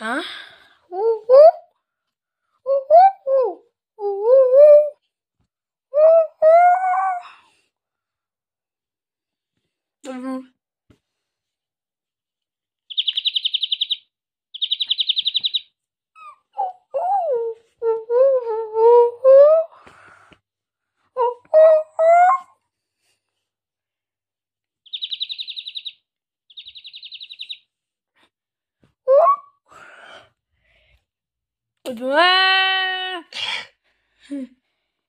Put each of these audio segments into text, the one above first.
אה?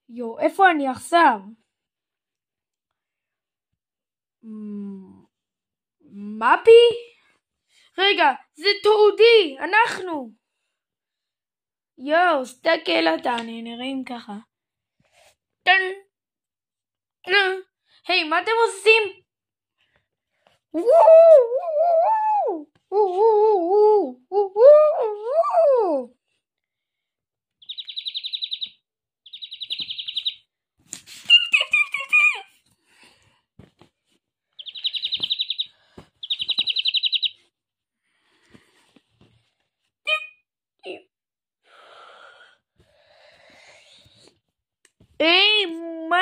יו, איפה אני עכשיו? מפי? רגע, זה תעודי, אנחנו. יו, סתכל אותנו, נראים ככה. היי, מה אתם עושים? היי, מה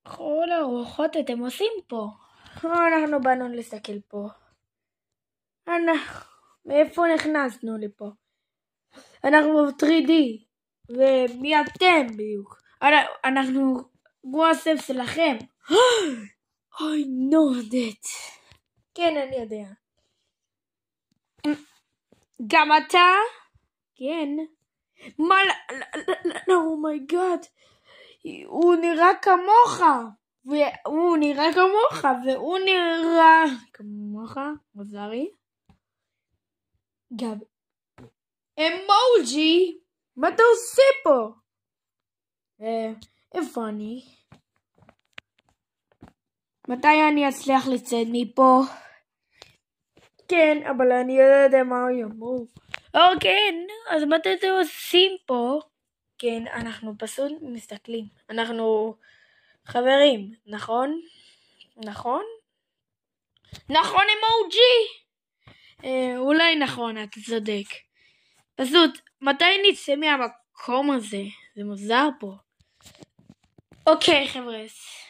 לכל הרוחות אתם עושים פה? אנחנו באנו להסתכל פה. מאיפה נכנסנו לפה? אנחנו 3D. ומי אתם בדיוק? אנחנו וואסף שלכם. אוי, נורדת. כן, אני יודע. גם אתה? כן. מה? לא, אומייגאד. הוא נראה כמוך. והוא נראה כמוך. מוזרי. גם. אמוג'י. מה אתה עושה פה? איפה אני? מתי אני אצליח לצאת מפה? כן, אבל אני לא יודע מה הוא יאמר. כן, אז מה אתם עושים פה? כן, אנחנו פשוט מסתכלים. אנחנו חברים, נכון? נכון? נכון, אמוג'י? אולי נכון, אתה צודק. פשוט, מתי נצא מהמקום הזה? זה מוזר פה. אוקיי, חבר'ס.